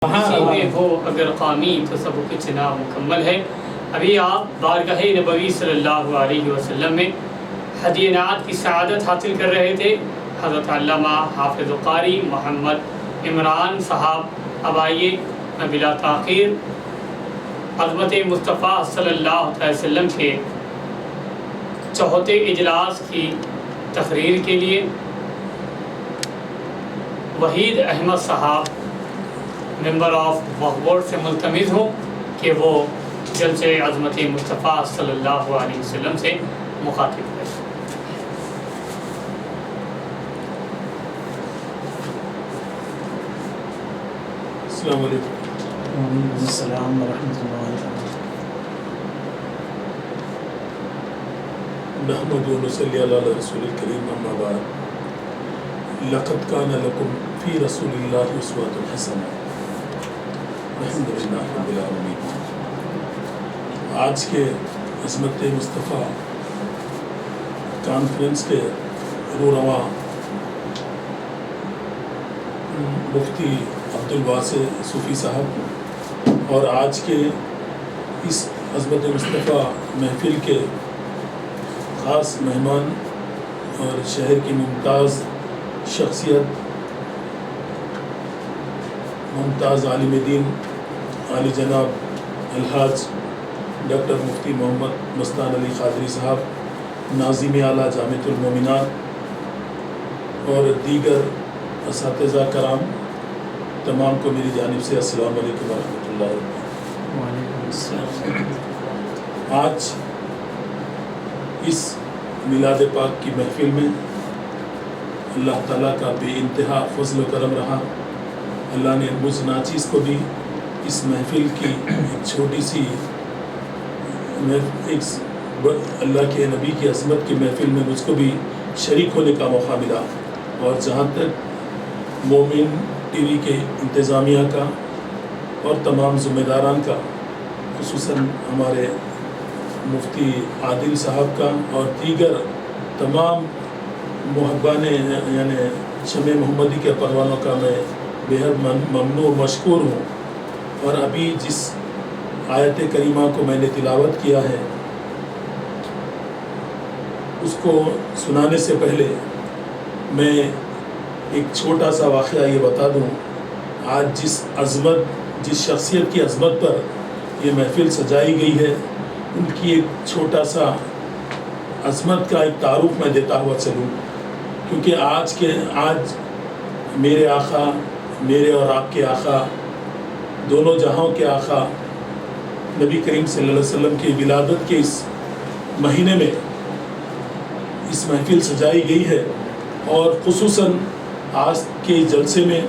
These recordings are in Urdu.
کسی میں ہو اگر قامی تو سب کچھ نامکمل ہے۔ ابھی آپ بارگاہ نبوی صلی اللہ علیہ وسلم میں ہدیہ نعت کی سعادت حاصل کر رہے تھے۔ حضرت علامہ حافظ قاری محمد عمران صاحب اب آئیے بلا تاخیر عظمت مصطفیٰ صلی اللہ علیہ وسلم کے چوتھے اجلاس کی تقریر کے لیے وحید احمد صاحب ممبر آف وقف بورڈ سے ملتمس ہوں کہ وہ جلسے عظمت مصطفیٰ صلی اللہ علیہ وسلم سے مخاطب ہے۔ السلام علیکم۔ وعلیکم السلام ورحمۃ اللہ وبرکاتہ۔ نحمد و نصلی علی رسول الکریم، اما بعد، لقد کان لکم فی رسول اللہ اسوۃ حسنہ، الحمد للہ رب العالمین۔ آج کے عظمت مصطفیٰ کانفرنس کے رواں مفتی عبدالواسع صوفی صاحب اور آج کے اس عظمت مصطفیٰ محفل کے خاص مہمان اور شہر کی ممتاز شخصیت، ممتاز عالم دین عالی جناب الحاج ڈاکٹر مفتی محمد مستان علی قادری صاحب، ناظم اعلیٰ جامعۃ المومنات اور دیگر اساتذہ کرام، تمام کو میری جانب سے السلام علیکم ورحمۃ اللہ وبرکاتہ۔ وعلیکم السلام۔ آج اس میلاد پاک کی محفل میں اللہ تعالیٰ کا بے انتہا فضل و کرم رہا۔ اللہ نے مجھ ناچیز کو بھی اس محفل کی ایک چھوٹی سی اللہ کے نبی کی عظمت کی محفل میں مجھ کو بھی شریک ہونے کا موقع ملا، اور جہاں تک مومن ٹی وی کے انتظامیہ کا اور تمام ذمہ داران کا، خصوصاً ہمارے مفتی عادل صاحب کا اور دیگر تمام محبان یعنی شمع محمدی کے پروانوں کا میں بےحد ممنون و مشکور ہوں۔ اور ابھی جس آیت کریمہ کو میں نے تلاوت کیا ہے، اس کو سنانے سے پہلے میں ایک چھوٹا سا واقعہ یہ بتا دوں۔ آج جس شخصیت کی عظمت پر یہ محفل سجائی گئی ہے، ان کی ایک چھوٹا سا عظمت کا ایک تعارف میں دیتا ہوا چلوں، کیونکہ آج میرے آقا، میرے اور آپ کے آقا، دونوں جہاں کے آقا نبی کریم صلی اللہ علیہ وسلم کی ولادت کے اس مہینے میں اس محفل سجائی گئی ہے، اور خصوصاً آج کے جلسے میں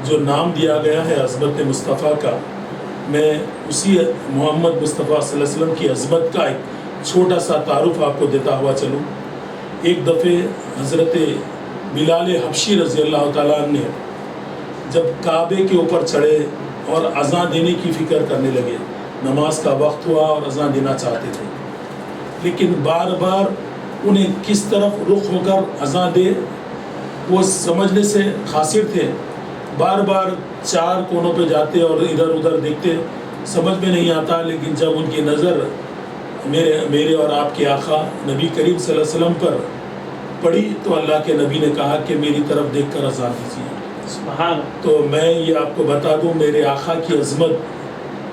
جو نام دیا گیا ہے عظمت مصطفیٰ کا، میں اسی محمد مصطفیٰ صلی اللہ علیہ وسلم کی عظمت کا ایک چھوٹا سا تعارف آپ کو دیتا ہوا چلوں۔ ایک دفعہ حضرت بلال حبشی رضی اللہ تعالیٰ عنہ نے جب کعبے کے اوپر چڑھے اور اذان دینے کی فکر کرنے لگے، نماز کا وقت ہوا اور اذان دینا چاہتے تھے، لیکن بار بار انہیں کس طرف رخ ہو کر اذان دے وہ سمجھنے سے قاصر تھے۔ بار بار چار کونوں پہ جاتے اور ادھر ادھر دیکھتے، سمجھ میں نہیں آتا، لیکن جب ان کی نظر میرے اور آپ کے آقا نبی کریم صلی اللہ علیہ وسلم پر پڑی تو اللہ کے نبی نے کہا کہ میری طرف دیکھ کر اذان دیجیے۔ سبحان۔ تو میں یہ آپ کو بتا دوں، میرے آقا کی عظمت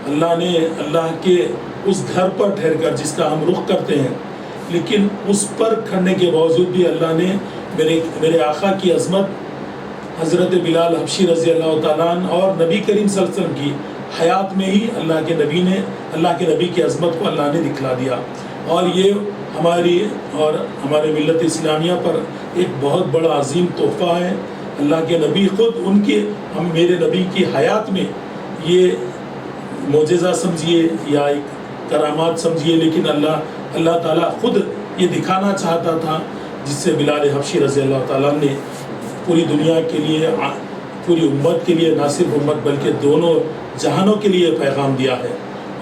اللہ نے اللہ کے اس گھر پر ٹھہر کر جس کا ہم رخ کرتے ہیں، لیکن اس پر کھڑنے کے باوجود بھی اللہ نے میرے آقا کی عظمت حضرت بلال حبشی رضی اللہ تعالیٰ عنہ اور نبی کریم صلی اللہ علیہ وسلم کی حیات میں ہی اللہ کے نبی کی عظمت کو اللہ نے دکھلا دیا، اور یہ ہماری اور ہمارے ملت اسلامیہ پر ایک بہت بڑا عظیم تحفہ ہے۔ اللہ کے نبی خود میرے نبی کی حیات میں یہ معجزہ سمجھیے یا ایک کرامات سمجھیے، لیکن اللہ تعالیٰ خود یہ دکھانا چاہتا تھا، جس سے بلال حبشی رضی اللہ تعالیٰ نے پوری دنیا کے لیے، پوری امت کے لیے، نہ صرف امت بلکہ دونوں جہانوں کے لیے پیغام دیا ہے۔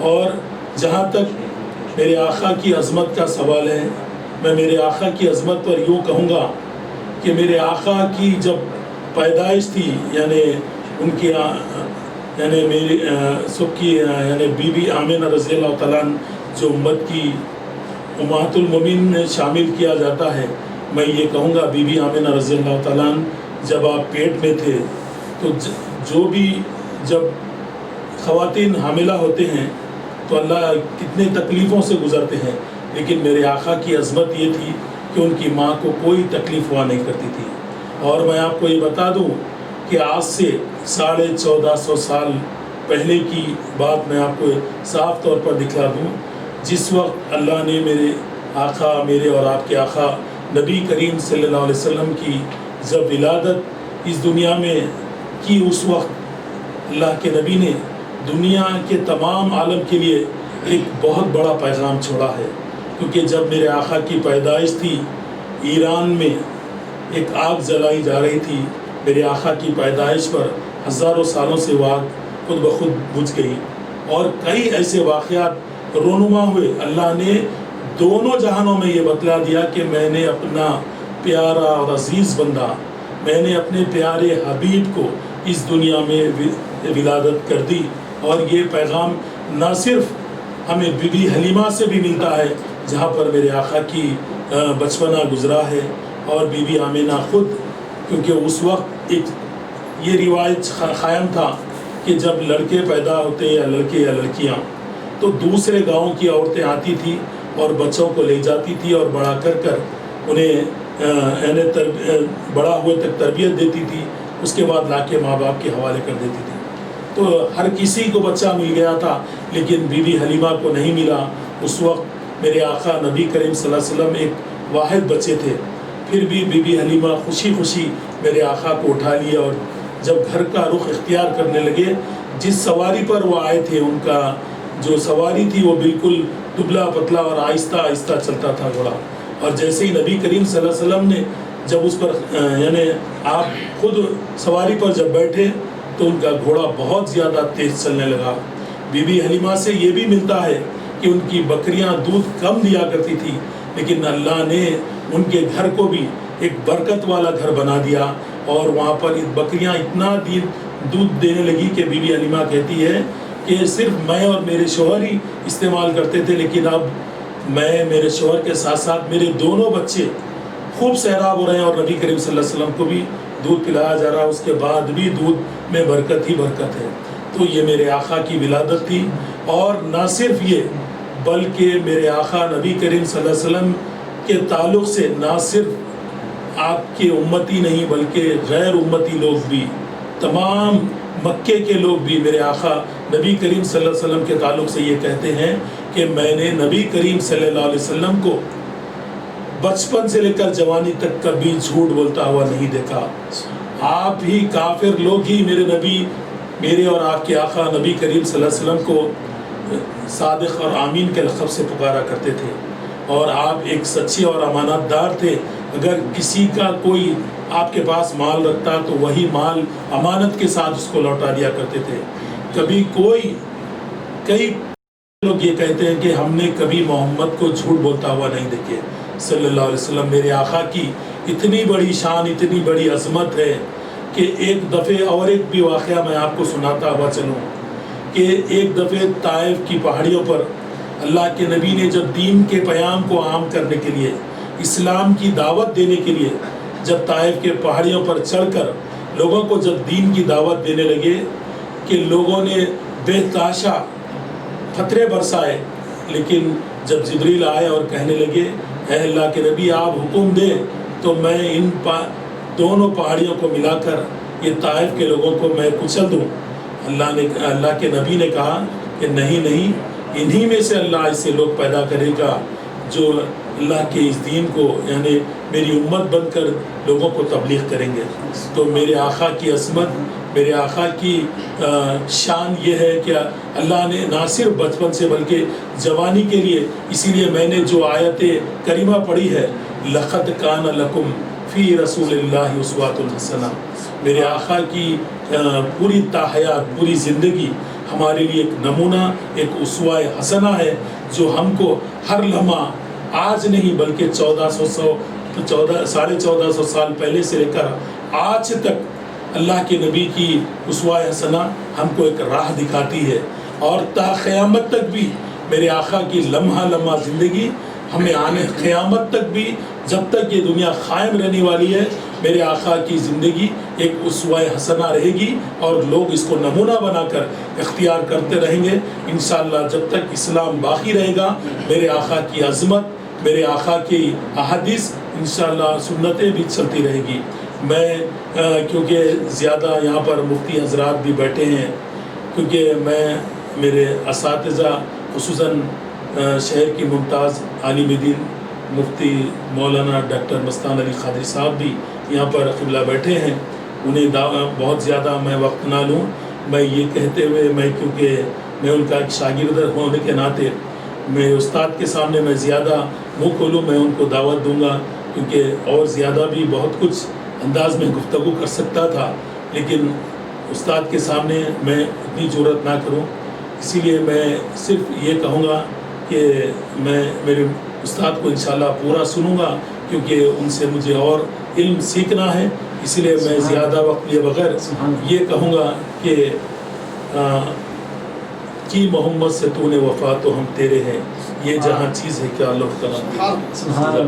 اور جہاں تک میرے آقا کی عظمت کا سوال ہے، میں میرے آقا کی عظمت پر یوں کہوں گا کہ میرے آقا کی جب پیدائش تھی، یعنی ان کی یعنی میری سب کی یعنی بی بی آمینہ رضی اللہ تعالیٰ جو امت کی امہات المومنین میں شامل کیا جاتا ہے، میں یہ کہوں گا بی بی آمینہ رضی اللہ تعالیٰ جب آپ پیٹ میں تھے تو جو بھی جب خواتین حاملہ ہوتے ہیں تو اللہ کتنے تکلیفوں سے گزرتے ہیں، لیکن میرے آقا کی عظمت یہ تھی کہ ان کی ماں کو کوئی تکلیف ہوا نہیں کرتی تھی۔ اور میں آپ کو یہ بتا دوں کہ آج سے 1450 سال پہلے کی بات میں آپ کو صاف طور پر دکھلا دوں، جس وقت اللہ نے میرے آقا، میرے اور آپ کے آقا نبی کریم صلی اللہ علیہ وسلم کی جب ولادت اس دنیا میں کی، اس وقت اللہ کے نبی نے دنیا کے تمام عالم کے لیے ایک بہت بڑا پیغام چھوڑا ہے، کیونکہ جب میرے آقا کی پیدائش تھی ایران میں ایک آگ جلائی جا رہی تھی، میرے آقا کی پیدائش پر ہزاروں سالوں سے وہ آگ خود بخود بجھ گئی، اور کئی ایسے واقعات رونما ہوئے۔ اللہ نے دونوں جہانوں میں یہ بتلا دیا کہ میں نے اپنا پیارا اور عزیز بندہ، میں نے اپنے پیارے حبیب کو اس دنیا میں ولادت کر دی۔ اور یہ پیغام نہ صرف ہمیں بی بی حلیمہ سے بھی ملتا ہے جہاں پر میرے آقا کی بچپنا گزرا ہے، اور بی بی آمینہ خود، کیونکہ اس وقت ایک یہ روایت قائم تھا کہ جب لڑکے پیدا ہوتے یا لڑکے یا لڑکیاں تو دوسرے گاؤں کی عورتیں آتی تھی اور بچوں کو لے جاتی تھی اور بڑا کر انہیں بڑا ہوئے تک تربیت دیتی تھی، اس کے بعد لا کے ماں باپ کے حوالے کر دیتی تھی۔ تو ہر کسی کو بچہ مل گیا تھا، لیکن بی بی حلیمہ کو نہیں ملا۔ اس وقت میرے آقا نبی کریم صلی اللہ علیہ وسلم ایک واحد بچے تھے، پھر بھی بی بی حلیمہ خوشی خوشی میرے آقا کو اٹھا لیا، اور جب گھر کا رخ اختیار کرنے لگے، جس سواری پر وہ آئے تھے ان کا جو سواری تھی وہ بالکل دبلا پتلا اور آہستہ آہستہ چلتا تھا گھوڑا، اور جیسے ہی نبی کریم صلی اللہ علیہ وسلم نے جب اس پر یعنی آپ خود سواری پر جب بیٹھے تو ان کا گھوڑا بہت زیادہ تیز چلنے لگا۔ بی بی حلیمہ سے یہ بھی ملتا ہے کہ ان کی بکریاں دودھ کم دیا کرتی تھی، لیکن اللہ نے ان کے گھر کو بھی ایک برکت والا گھر بنا دیا، اور وہاں پر بکریاں اتنا دودھ دینے لگی کہ بی بی حلیمہ کہتی ہے کہ صرف میں اور میرے شوہر ہی استعمال کرتے تھے، لیکن اب میں، میرے شوہر کے ساتھ ساتھ میرے دونوں بچے خوب سیراب ہو رہے ہیں، اور نبی کریم صلی اللہ علیہ وسلم کو بھی دودھ پلایا جا رہا ہے، اس کے بعد بھی دودھ میں برکت ہی برکت ہے۔ تو یہ میرے آقا کی ولادت تھی، اور نہ صرف یہ بلکہ میرے آقا نبی کریم صلی اللہ علیہ وسلم کے تعلق سے نہ صرف آپ کے امتی نہیں بلکہ غیر امتی لوگ بھی، تمام مکے کے لوگ بھی میرے آقا نبی کریم صلی اللہ علیہ وسلم کے تعلق سے یہ کہتے ہیں کہ میں نے نبی کریم صلی اللہ علیہ وسلم کو بچپن سے لے کر جوانی تک کبھی جھوٹ بولتا ہوا نہیں دیکھا۔ آپ ہی کافر لوگ ہی میرے نبی، میرے اور آپ کے آقا نبی کریم صلی اللہ علیہ وسلم کو صادق اور آمین کے لقب سے پکارا کرتے تھے، اور آپ ایک سچے اور امانت دار تھے۔ اگر کسی کا کوئی آپ کے پاس مال رکھتا تو وہی مال امانت کے ساتھ اس کو لوٹا دیا کرتے تھے۔ کبھی کئی لوگ یہ کہتے ہیں کہ ہم نے کبھی محمد کو جھوٹ بولتا ہوا نہیں دیکھے صلی اللہ علیہ وسلم۔ میرے آقا کی اتنی بڑی شان، اتنی بڑی عظمت ہے کہ ایک دفعہ اور ایک بھی واقعہ میں آپ کو سناتا ہوا چلوں کہ ایک دفعہ طائف کی پہاڑیوں پر اللہ کے نبی نے جب دین کے پیام کو عام کرنے کے لیے، اسلام کی دعوت دینے کے لیے جب طائف کے پہاڑیوں پر چڑھ کر لوگوں کو جب دین کی دعوت دینے لگے کہ لوگوں نے بے تحاشا خطرے برسائے، لیکن جب جبریل آئے اور کہنے لگے اے اللہ کے نبی آپ حکم دیں تو میں ان دونوں پہاڑیوں کو ملا کر یہ طائف کے لوگوں کو میں کچل دوں، اللہ کے نبی نے کہا کہ نہیں، انہی میں سے اللہ ایسے لوگ پیدا کرے گا جو اللہ کے اس دین کو یعنی میری امت بن کر لوگوں کو تبلیغ کریں گے۔ تو میرے آقا کی عظمت، میرے آقا کی شان یہ ہے کہ اللہ نے نہ صرف بچپن سے بلکہ جوانی کے لیے، اسی لیے میں نے جو آیت کریمہ پڑھی ہے لَقَدْ كَانَ لَكُمْ فِي رَسُولِ اللَّهِ أُسْوَةٌ حَسَنَةٌ، میرے آقا کی پوری تاحیات، پوری زندگی ہمارے لیے ایک نمونہ، ایک اسوہ حسنہ ہے جو ہم کو ہر لمحہ، آج نہیں بلکہ 1400 سال پہلے سے لے کر آج تک اللہ کے نبی کی اسوہ حسنہ ہم کو ایک راہ دکھاتی ہے، اور تا قیامت تک بھی میرے آقا کی لمحہ لمحہ زندگی ہمیں آنے قیامت تک بھی، جب تک یہ دنیا قائم رہنے والی ہے، میرے آقا کی زندگی ایک اسوہ حسنہ رہے گی، اور لوگ اس کو نمونہ بنا کر اختیار کرتے رہیں گے انشاءاللہ۔ جب تک اسلام باقی رہے گا، میرے آقا کی عظمت، میرے آقا کی احادیث، انشاءاللہ سنتیں بھی چلتی رہے گی۔ میں کیونکہ زیادہ یہاں پر مفتی حضرات بھی بیٹھے ہیں، کیونکہ میں میرے اساتذہ خصوصاً شہر کی ممتاز عالم دین مفتی مولانا ڈاکٹر مستان علی قادری صاحب بھی یہاں پر قبلہ بیٹھے ہیں، انہیں بہت زیادہ میں وقت نہ لوں، میں یہ کہتے ہوئے، کیونکہ میں ان کا ایک شاگرد ہونے کے ناطے میں استاد کے سامنے میں زیادہ منہ کھولوں، میں ان کو دعوت دوں گا، کیونکہ اور زیادہ بھی بہت کچھ انداز میں گفتگو کر سکتا تھا، لیکن استاد کے سامنے میں اتنی جرأت نہ کروں، اسی لیے میں صرف یہ کہوں گا کہ میں میرے استاد کو انشاءاللہ پورا سنوں گا، کیونکہ ان سے مجھے اور علم سیکھنا ہے، اس لیے میں زیادہ وقت لیے بغیر یہ کہوں گا کہ کی محمد سے تو نے وفا تو ہم تیرے ہیں، یہ جہاں چیز ہے کیا اللہ تعالیٰ